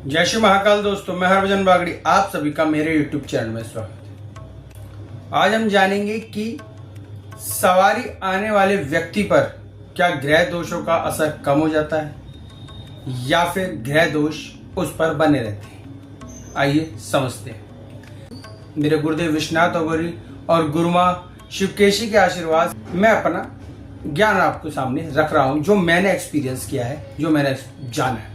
जय श्री महाकाल दोस्तों, मैं हरभजन बागड़ी आप सभी का मेरे YouTube चैनल में स्वागत है। आज हम जानेंगे कि सवारी आने वाले व्यक्ति पर क्या ग्रह दोषों का असर कम हो जाता है या फिर ग्रह दोष उस पर बने रहते हैं। आइए समझते हैं। मेरे गुरुदेव विश्वनाथ अघोरी और गुरुमा शिवकेशी के आशीर्वाद मैं अपना ज्ञान आपके सामने रख रहा हूं, जो मैंने एक्सपीरियंस किया है, जो मैंने जाना है।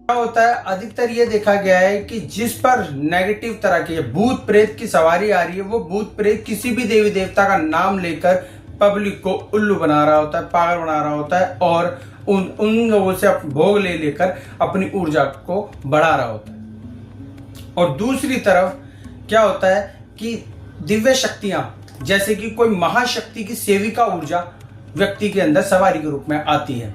क्या होता है, अधिकतर ये देखा गया है कि जिस पर नेगेटिव तरह की भूत प्रेत की सवारी आ रही है, वो भूत प्रेत किसी भी देवी देवता का नाम लेकर पब्लिक को उल्लू बना रहा होता है, पागल बना रहा होता है और उन लोगों से भोग ले लेकर अपनी ऊर्जा को बढ़ा रहा होता है। और दूसरी तरफ क्या होता है कि दिव्य शक्तियां, जैसे कि कोई महाशक्ति की सेविका ऊर्जा व्यक्ति के अंदर सवारी के रूप में आती है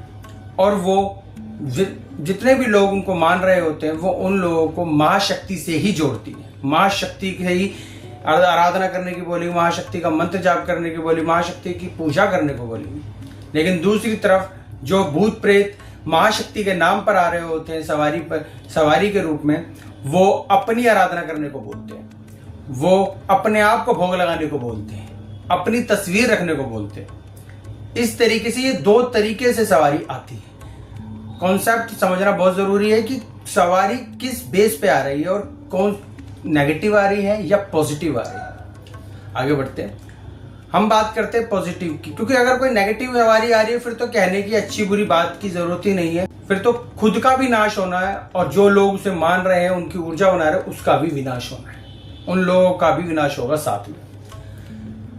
और वो जितने भी लोग उनको मान रहे होते हैं वो उन लोगों को महाशक्ति से ही जोड़ती है। महाशक्ति से ही आराधना करने की बोलेगी, महाशक्ति का मंत्र जाप करने की बोली, महाशक्ति की पूजा करने को बोलेगी। लेकिन दूसरी तरफ जो भूत प्रेत महाशक्ति के नाम पर आ रहे होते हैं सवारी के रूप में, वो अपनी आराधना करने को बोलते हैं, वो अपने आप को भोग लगाने को बोलते हैं, अपनी तस्वीर रखने को बोलते हैं। इस तरीके से ये दो तरीके से सवारी आती है। कॉन्सेप्ट समझना बहुत जरूरी है कि सवारी किस बेस पे आ रही है और कौन नेगेटिव आ रही है या पॉजिटिव आ रही है। आगे बढ़ते हैं, हम बात करते हैं पॉजिटिव की, क्योंकि अगर कोई नेगेटिव सवारी आ रही है फिर तो कहने की अच्छी बुरी बात की जरूरत ही नहीं है, फिर तो खुद का भी नाश होना है और जो लोग उसे मान रहे हैं, उनकी ऊर्जा बना रहे हैं, उसका भी विनाश होना है, उन लोगों का भी विनाश होगा साथ में।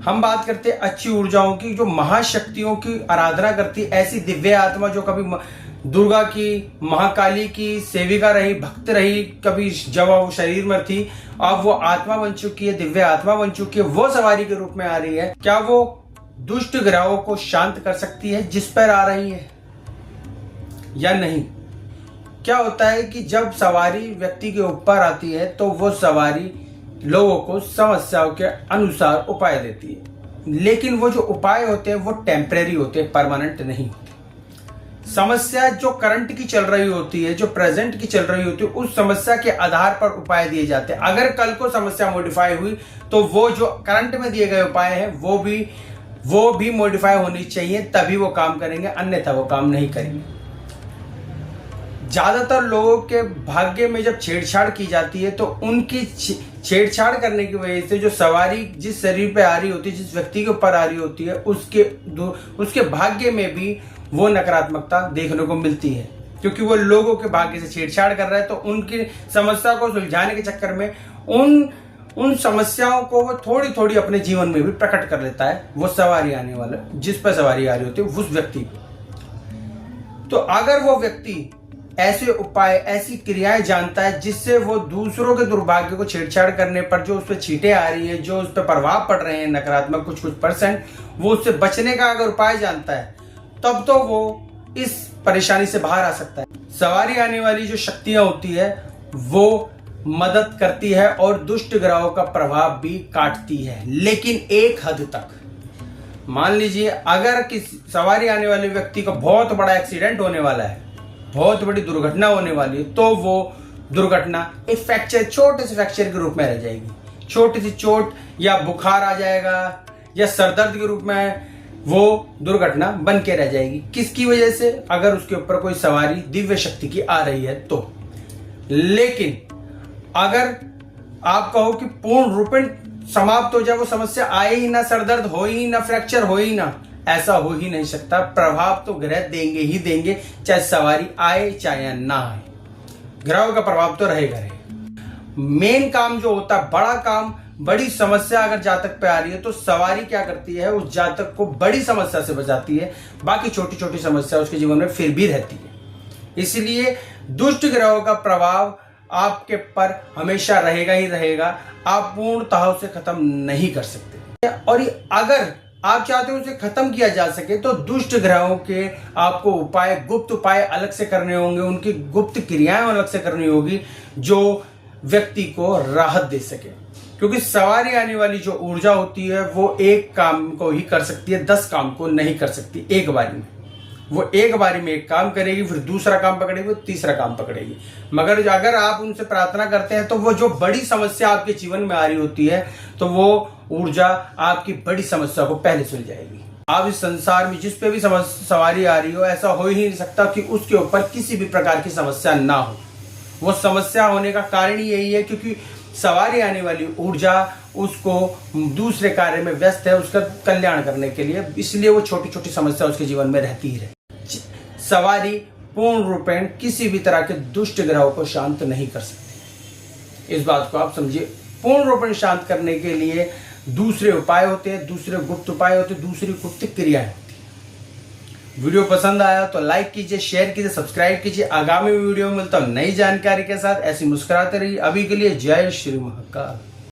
हम बात करते हैं अच्छी ऊर्जाओं की, जो महाशक्तियों की आराधना करती है, ऐसी दिव्य आत्मा जो कभी दुर्गा की, महाकाली की सेविका रही, भक्त रही, कभी जब वो शरीर में थी, अब वो आत्मा बन चुकी है, दिव्य आत्मा बन चुकी है, वो सवारी के रूप में आ रही है। क्या वो दुष्ट ग्रहों को शांत कर सकती है जिस पर आ रही है या नहीं? क्या होता है कि जब सवारी व्यक्ति के ऊपर आती है तो वो सवारी लोगों को समस्याओं के अनुसार उपाय देती है, लेकिन वो जो उपाय होते हैं वो टेम्परेरी होते हैं, परमानेंट नहीं होते। समस्या जो करंट की चल रही होती है, जो प्रेजेंट की चल रही होती है, उस समस्या के आधार पर उपाय दिए जाते हैं। अगर कल को समस्या मॉडिफाई हुई तो वो जो करंट में दिए गए उपाय हैं वो भी मॉडिफाई होनी चाहिए, तभी वो काम करेंगे, अन्यथा वो काम नहीं करेंगे। ज्यादातर लोगों के भाग्य में जब छेड़छाड़ की जाती है तो उनकी छेड़छाड़ करने की वजह से जो सवारी जिस शरीर पे आ रही होती है, जिस व्यक्ति के ऊपर आ रही होती है, उसके भाग्य में भी वो नकारात्मकता देखने को मिलती है, क्योंकि वो लोगों के भाग्य से छेड़छाड़ कर रहा है। तो उनकी समस्या को सुलझाने के चक्कर में उन समस्याओं को वो थोड़ी थोड़ी अपने जीवन में भी प्रकट कर लेता है, वो सवारी आने वाला, जिस पर सवारी आ रही होती है उस व्यक्ति को। तो अगर वो व्यक्ति ऐसे उपाय, ऐसी क्रियाएं जानता है जिससे वो दूसरों के दुर्भाग्य को छेड़छाड़ करने पर जो उस पर छींटे आ रही है, जो उस पर प्रभाव पड़ रहे हैं नकारात्मक कुछ परसेंट, वो उससे बचने का अगर उपाय जानता है, तब तो वो इस परेशानी से बाहर आ सकता है। सवारी आने वाली जो शक्तियां होती है वो मदद करती है और दुष्ट ग्रहों का प्रभाव भी काटती है, लेकिन एक हद तक। मान लीजिए अगर किसी सवारी आने वाले व्यक्ति का बहुत बड़ा एक्सीडेंट होने वाला है, बहुत बड़ी दुर्घटना होने वाली है, तो वो दुर्घटना एक फ्रैक्चर, छोटे से फ्रैक्चर के रूप में रह जाएगी। छोटी सी चोट या बुखार आ जाएगा या सरदर्द के रूप में वो दुर्घटना बन के रह जाएगी। किसकी वजह से? अगर उसके ऊपर कोई सवारी दिव्य शक्ति की आ रही है तो। लेकिन अगर आप कहो कि पूर्ण रूपेण समाप्त हो जाए, वो समस्या आए ही ना, सरदर्द हो ही ना, फ्रैक्चर हो ही ना, ऐसा हो ही नहीं सकता। प्रभाव तो ग्रह देंगे ही देंगे, चाहे सवारी आए चाहे ना आए, ग्रहों का प्रभाव तो रहेगा। मेन काम जो होता है, बड़ा काम, बड़ी समस्या अगर जातक पे आ रही है तो सवारी क्या करती है, उस जातक को बड़ी समस्या से बचाती है, बाकी छोटी छोटी समस्या उसके जीवन में फिर भी रहती है। इसलिए दुष्ट ग्रहों का प्रभाव आपके पर हमेशा रहेगा ही रहेगा, आप पूर्णतः उसे खत्म नहीं कर सकते। और अगर आप चाहते हो उसे खत्म किया जा सके तो दुष्ट ग्रहों के आपको उपाय, गुप्त उपाय अलग से करने होंगे, उनकी गुप्त क्रियाएं अलग से करनी होगी जो व्यक्ति को राहत दे सके। क्योंकि सवारी आने वाली जो ऊर्जा होती है वो एक काम को ही कर सकती है, 10 काम को नहीं कर सकती एक बारी में। वो एक बारी में एक काम करेगी, फिर दूसरा काम पकड़ेगी, वो तीसरा काम पकड़ेगी। मगर अगर आप उनसे प्रार्थना करते हैं तो वो जो बड़ी समस्या आपके जीवन में आ रही होती है तो वो ऊर्जा आपकी बड़ी समस्या को पहले सुल जाएगी। आप इस संसार में जिस पे भी सवारी आ रही हो, ऐसा हो ही नहीं सकता कि उसके ऊपर किसी भी प्रकार की समस्या ना हो। वो समस्या होने का कारण ही यही है क्योंकि सवारी आने वाली ऊर्जा उसको दूसरे कार्य में व्यस्त है, उसका कल्याण करने के लिए, इसलिए वो छोटी छोटी समस्या उसके जीवन में रहती ही रहती। सवारी पूर्ण रूपेण किसी भी तरह के दुष्ट ग्रहों को शांत नहीं कर सकती, इस बात को आप समझिए। पूर्ण रूपेण शांत करने के लिए दूसरे उपाय होते हैं, दूसरे गुप्त उपाय होते हैं, दूसरी गुप्त क्रियाएं होती हैं। वीडियो पसंद आया तो लाइक कीजिए, शेयर कीजिए, सब्सक्राइब कीजिए। आगामी वीडियो में मिलता हूं नई जानकारी के साथ। ऐसी मुस्कुराते रहिए। अभी के लिए जय श्री महाकाल।